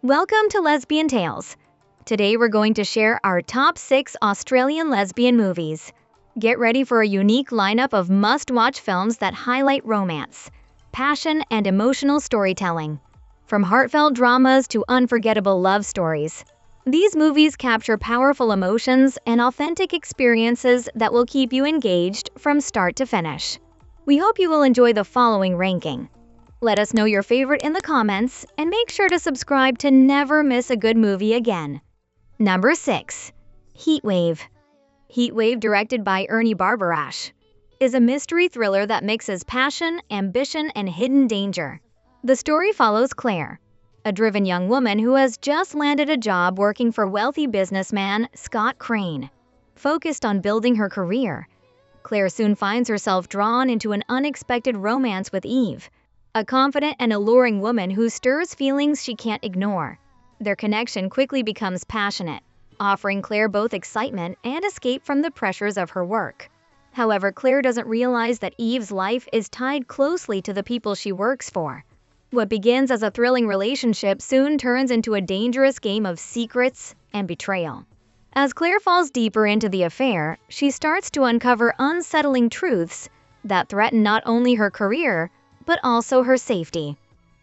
Welcome to Lesbian Tales. Today we're going to share our top 6 Australian lesbian movies. Get ready for a unique lineup of must-watch films that highlight romance, passion, and emotional storytelling. From heartfelt dramas to unforgettable love stories, these movies capture powerful emotions and authentic experiences that will keep you engaged from start to finish. We hope you will enjoy the following ranking. Let us know your favorite in the comments, and make sure to subscribe to never miss a good movie again. Number 6. Heatwave. Heatwave, directed by Ernie Barbarash, is a mystery thriller that mixes passion, ambition, and hidden danger. The story follows Claire, a driven young woman who has just landed a job working for wealthy businessman Scott Crane. Focused on building her career, Claire soon finds herself drawn into an unexpected romance with Eve, a confident and alluring woman who stirs feelings she can't ignore. Their connection quickly becomes passionate, offering Claire both excitement and escape from the pressures of her work. However, Claire doesn't realize that Eve's life is tied closely to the people she works for. What begins as a thrilling relationship soon turns into a dangerous game of secrets and betrayal. As Claire falls deeper into the affair, she starts to uncover unsettling truths that threaten not only her career, but also her safety.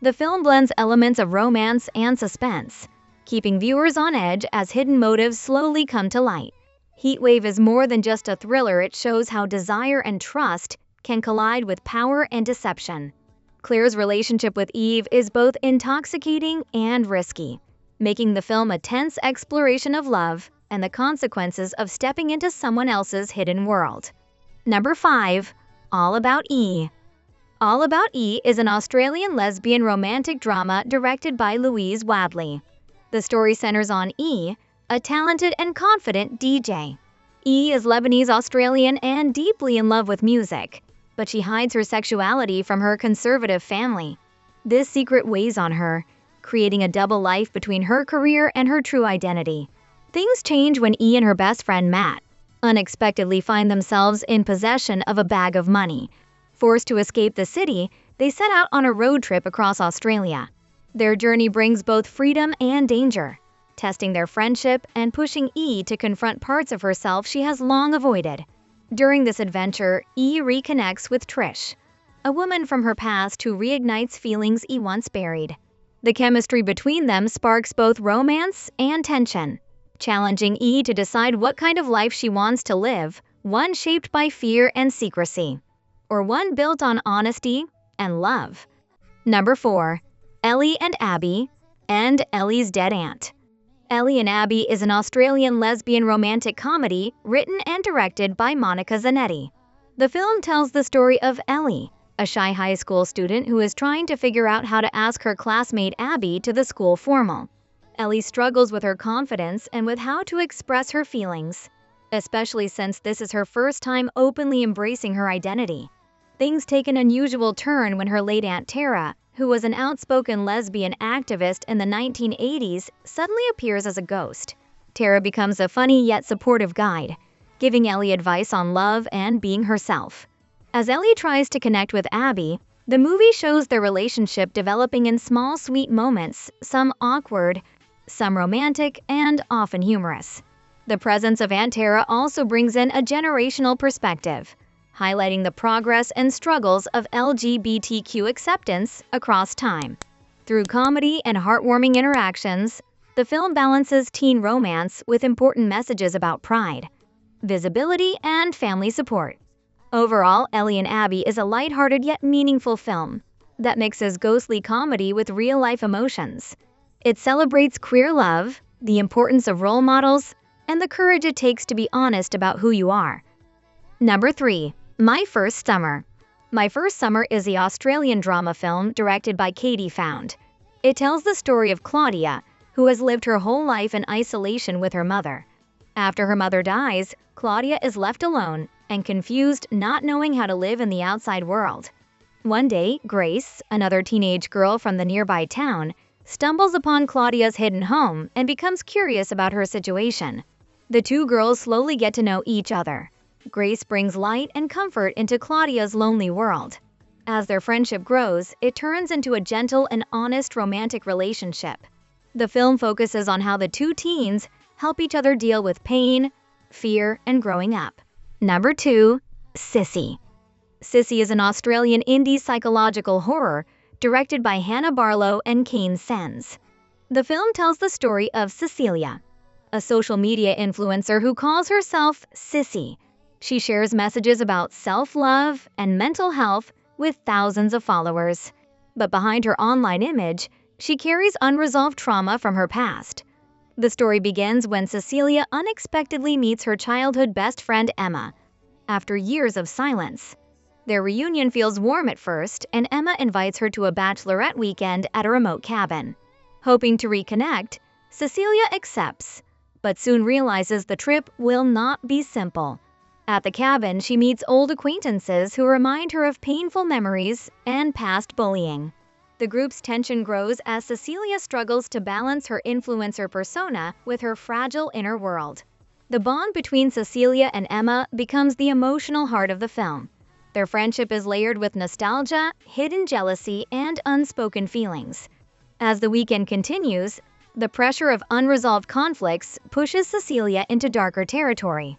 The film blends elements of romance and suspense, keeping viewers on edge as hidden motives slowly come to light. Heatwave is more than just a thriller, it shows how desire and trust can collide with power and deception. Claire's relationship with Eve is both intoxicating and risky, making the film a tense exploration of love and the consequences of stepping into someone else's hidden world. Number 5. All About E. All About E is an Australian lesbian romantic drama directed by Louise Wadley. The story centers on E, a talented and confident DJ. E is Lebanese-Australian and deeply in love with music, but she hides her sexuality from her conservative family. This secret weighs on her, creating a double life between her career and her true identity. Things change when E and her best friend Matt unexpectedly find themselves in possession of a bag of money. Forced to escape the city, they set out on a road trip across Australia. Their journey brings both freedom and danger, testing their friendship and pushing E to confront parts of herself she has long avoided. During this adventure, E reconnects with Trish, a woman from her past who reignites feelings E once buried. The chemistry between them sparks both romance and tension, challenging E to decide what kind of life she wants to live, one shaped by fear and secrecy, or one built on honesty and love. Number 4. Ellie and Abbie, and Ellie's Dead Aunt. Ellie and Abbie is an Australian lesbian romantic comedy written and directed by Monica Zanetti. The film tells the story of Ellie, a shy high school student who is trying to figure out how to ask her classmate Abbie to the school formal. Ellie struggles with her confidence and with how to express her feelings, especially since this is her first time openly embracing her identity. Things take an unusual turn when her late Aunt Tara, who was an outspoken lesbian activist in the 1980s, suddenly appears as a ghost. Tara becomes a funny yet supportive guide, giving Ellie advice on love and being herself. As Ellie tries to connect with Abbie, the movie shows their relationship developing in small, sweet moments, some awkward, some romantic, and often humorous. The presence of Aunt Tara also brings in a generational perspective, highlighting the progress and struggles of LGBTQ acceptance across time. Through comedy and heartwarming interactions, the film balances teen romance with important messages about pride, visibility, and family support. Overall, Ellie and Abbie is a lighthearted yet meaningful film that mixes ghostly comedy with real-life emotions. It celebrates queer love, the importance of role models, and the courage it takes to be honest about who you are. Number 3. My First Summer. My First Summer is the Australian drama film directed by Katie Found. It tells the story of Claudia, who has lived her whole life in isolation with her mother. After her mother dies, Claudia is left alone and confused, not knowing how to live in the outside world. One day, Grace, another teenage girl from the nearby town, stumbles upon Claudia's hidden home and becomes curious about her situation. The two girls slowly get to know each other. Grace brings light and comfort into Claudia's lonely world. As their friendship grows, it turns into a gentle and honest romantic relationship. The film focuses on how the two teens help each other deal with pain, fear, and growing up. Number 2. Sissy. Sissy is an Australian indie psychological horror directed by Hannah Barlow and Kane Sens. The film tells the story of Cecilia, a social media influencer who calls herself Sissy. She shares messages about self-love and mental health with thousands of followers. But behind her online image, she carries unresolved trauma from her past. The story begins when Cecilia unexpectedly meets her childhood best friend Emma. After years of silence, their reunion feels warm at first, and Emma invites her to a bachelorette weekend at a remote cabin. Hoping to reconnect, Cecilia accepts, but soon realizes the trip will not be simple. At the cabin, she meets old acquaintances who remind her of painful memories and past bullying. The group's tension grows as Cecilia struggles to balance her influencer persona with her fragile inner world. The bond between Cecilia and Emma becomes the emotional heart of the film. Their friendship is layered with nostalgia, hidden jealousy, and unspoken feelings. As the weekend continues, the pressure of unresolved conflicts pushes Cecilia into darker territory.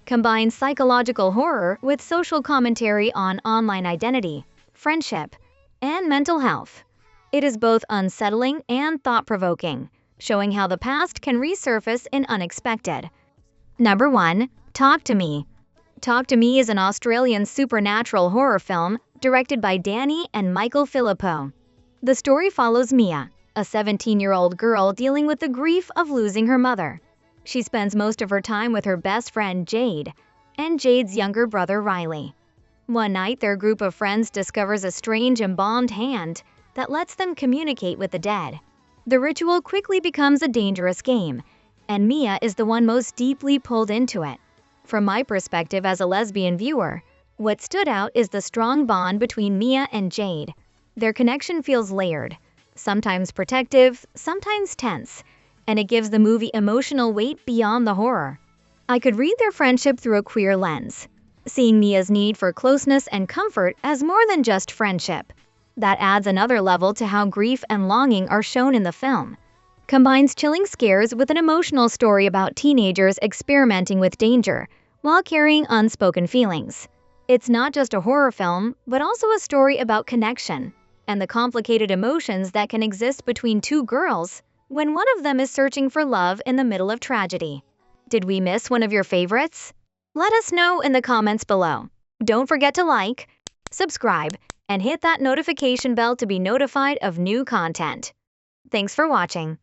Combine psychological horror with social commentary on online identity, friendship, and mental health. It is both unsettling and thought-provoking, showing how the past can resurface in unexpected. Number 1. Talk to Me. Talk to Me is an Australian supernatural horror film directed by Danny and Michael Filippo. The story follows Mia, a 17-year-old girl dealing with the grief of losing her mother. She spends most of her time with her best friend Jade and Jade's younger brother Riley. One night, their group of friends discovers a strange embalmed hand that lets them communicate with the dead. The ritual quickly becomes a dangerous game, and Mia is the one most deeply pulled into it. From my perspective as a lesbian viewer, what stood out is the strong bond between Mia and Jade. Their connection feels layered, sometimes protective, sometimes tense, and it gives the movie emotional weight beyond the horror. I could read their friendship through a queer lens, seeing Mia's need for closeness and comfort as more than just friendship. That adds another level to how grief and longing are shown in the film. Combines chilling scares with an emotional story about teenagers experimenting with danger while carrying unspoken feelings. It's not just a horror film, but also a story about connection and the complicated emotions that can exist between two girls when one of them is searching for love in the middle of tragedy. Did we miss one of your favorites? Let us know in the comments below. Don't forget to like, subscribe, and hit that notification bell to be notified of new content. Thanks for watching.